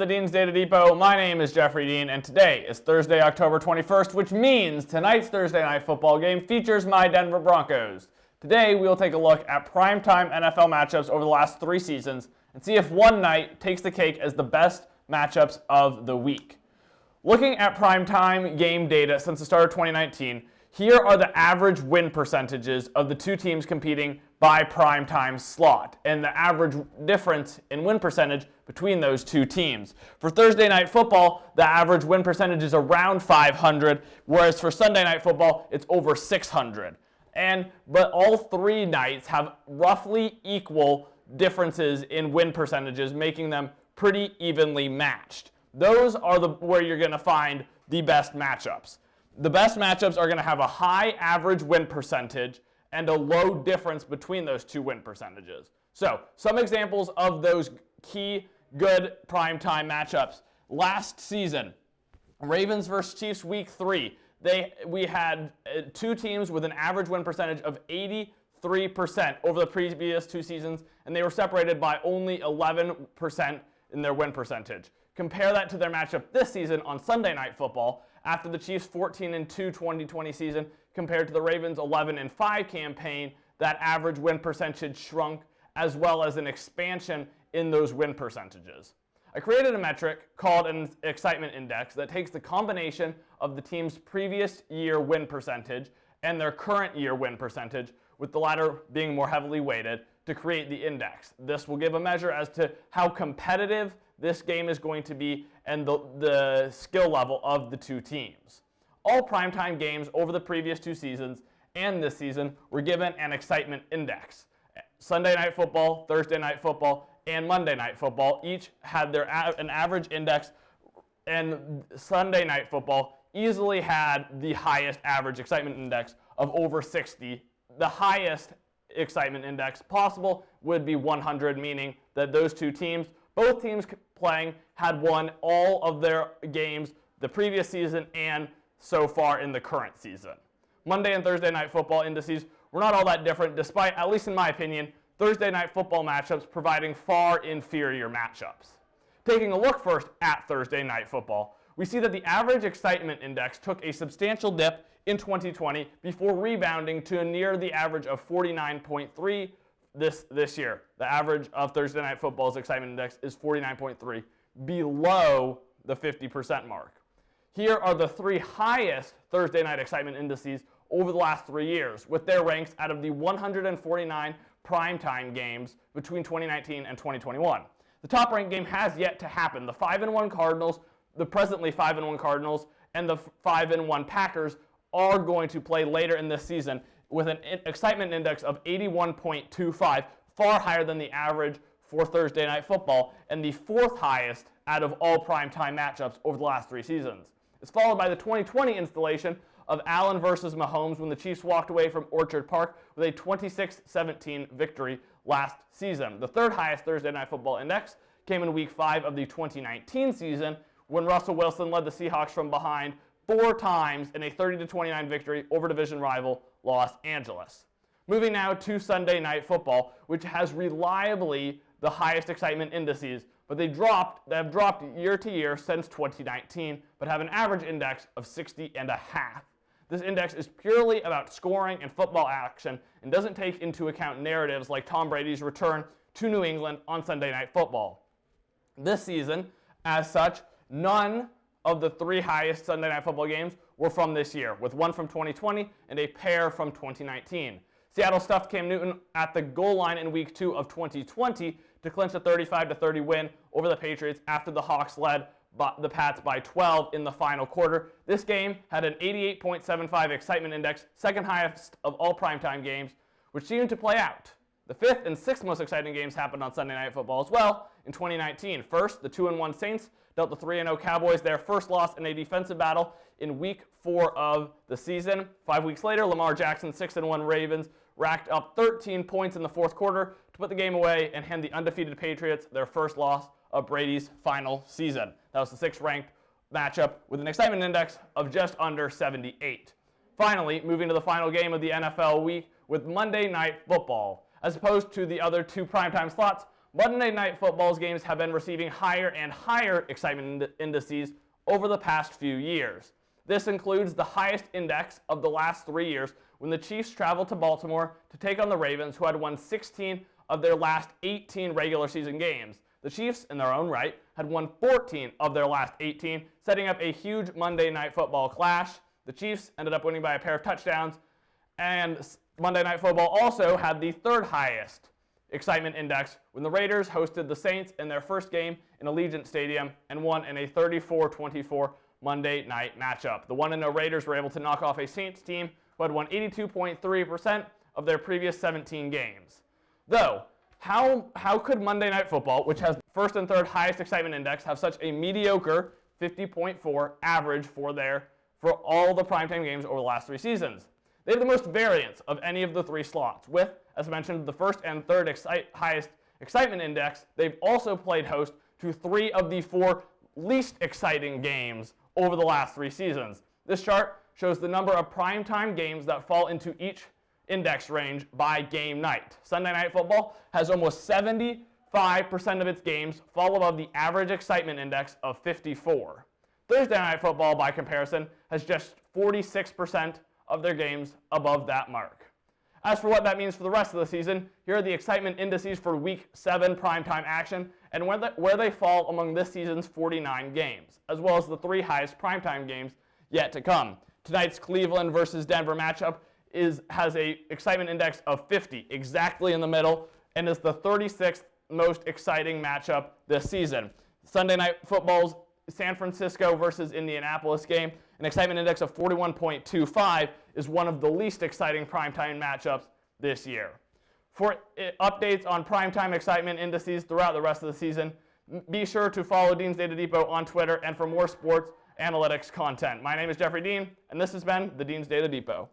the Dean's Data Depot. My name is Jeffrey Dean, and today is Thursday, October 21st, which means tonight's Thursday Night Football game features my Denver Broncos. Today, we will take a look at primetime NFL matchups over the last 3 seasons and see if one night takes the cake as the best matchups of the week. Looking at primetime game data since the start of 2019, here are the average win percentages of the 2 teams competing by primetime slot, and the average difference in win percentage between those 2 teams. For Thursday Night Football, the average win percentage is around 500, whereas for Sunday Night Football, it's over 600. But all 3 nights have roughly equal differences in win percentages, making them pretty evenly matched. Those are where you're going to find the best matchups. The best matchups are going to have a high average win percentage and a low difference between those 2 win percentages. So, some examples of those key good primetime matchups. Last season, Ravens versus Chiefs week 3, we had 2 teams with an average win percentage of 83% over the previous 2 seasons, and they were separated by only 11% in their win percentage. Compare that to their matchup this season on Sunday Night Football, after the Chiefs' 14-2 2020 season compared to the Ravens' 11-5 campaign. That average win percentage shrunk, as well as an expansion in those win percentages. I created a metric called an excitement index that takes the combination of the team's previous year win percentage and their current year win percentage, with the latter being more heavily weighted, to create the index. This will give a measure as to how competitive this game is going to be and the skill level of the 2 teams. All primetime games over the previous 2 seasons and this season were given an excitement index. Sunday Night Football, Thursday Night Football, and Monday Night Football each had an average index, and Sunday Night Football easily had the highest average excitement index of over 60. The highest excitement index possible would be 100, meaning that those 2 teams, both teams playing, had won all of their games the previous season and so far in the current season. Monday and Thursday Night Football indices were not all that different, despite, at least in my opinion, Thursday Night Football matchups providing far inferior matchups. Taking a look first at Thursday Night Football, we see that the average excitement index took a substantial dip in 2020 before rebounding to near the average of 49.3 this year. The average of Thursday Night Football's excitement index is 49.3, below the 50% mark. Here are the 3 highest Thursday night excitement indices over the last 3 years, with their ranks out of the 149 primetime games between 2019 and 2021. The top ranked game has yet to happen. The 5-1 Cardinals, the presently 5-1 Cardinals, and the 5-1 Packers are going to play later in this season with an excitement index of 81.25, far higher than the average for Thursday Night Football, and the 4th highest out of all primetime matchups over the last 3 seasons. It's followed by the 2020 installation of Allen versus Mahomes, when the Chiefs walked away from Orchard Park with a 26-17 victory last season. The 3rd highest Thursday Night Football index came in Week 5 of the 2019 season, when Russell Wilson led the Seahawks from behind 4 times in a 30-29 victory over division rival Los Angeles. Moving now to Sunday Night Football, which has reliably the highest excitement indices, but they have dropped year to year since 2019, but have an average index of 60.5. This index is purely about scoring and football action and doesn't take into account narratives like Tom Brady's return to New England on Sunday Night Football. This season, as such, none of the 3 highest Sunday Night Football games were from this year, with 1 from 2020 and a pair from 2019. Seattle stuffed Cam Newton at the goal line in Week 2 of 2020 to clinch a 35-30 win over the Patriots after the Hawks led the Pats by 12 in the final quarter. This game had an 88.75 excitement index, 2nd highest of all primetime games, which seemed to play out. The 5th and 6th most exciting games happened on Sunday Night Football as well in 2019. First, the 2-1 Saints dealt the 3-0 Cowboys their first loss in a defensive battle in Week 4 of the season. 5 weeks later, Lamar Jackson's 6-1 Ravens racked up 13 points in the 4th quarter to put the game away and hand the undefeated Patriots their first loss of Brady's final season. That was the 6th ranked matchup with an excitement index of just under 78. Finally, moving to the final game of the NFL week with Monday Night Football. As opposed to the other 2 primetime slots, Monday Night Football's games have been receiving higher and higher excitement indices over the past few years. This includes the highest index of the last 3 years when the Chiefs traveled to Baltimore to take on the Ravens, who had won 16 of their last 18 regular season games. The Chiefs, in their own right, had won 14 of their last 18, setting up a huge Monday Night Football clash. The Chiefs ended up winning by a pair of touchdowns, and Monday Night Football also had the third highest excitement index when the Raiders hosted the Saints in their first game in Allegiant Stadium and won in a 34-24 Monday night matchup. The 1-0 Raiders were able to knock off a Saints team who had won 82.3% of their previous 17 games. Though, how could Monday Night Football, which has first and third highest excitement index, have such a mediocre 50.4 average for all the primetime games over the last 3 seasons? They have the most variance of any of the 3 slots, with, as mentioned, the first and third highest excitement index. They've also played host to 3 of the 4 least exciting games over the last 3 seasons. This chart shows the number of primetime games that fall into each index range by game night. Sunday Night Football has almost 75% of its games fall above the average excitement index of 54. Thursday Night Football, by comparison, has just 46% of their games above that mark. As for what that means for the rest of the season, here are the excitement indices for Week 7 primetime action and where they fall among this season's 49 games, as well as the 3 highest primetime games yet to come. Tonight's Cleveland versus Denver matchup has a excitement index of 50, exactly in the middle, and is the 36th most exciting matchup this season. Sunday Night Football's San Francisco versus Indianapolis game, an excitement index of 41.25, is one of the least exciting primetime matchups this year. For updates on primetime excitement indices throughout the rest of the season, be sure to follow Dean's Data Depot on Twitter and for more sports analytics content. My name is Jeffrey Dean, and this has been the Dean's Data Depot.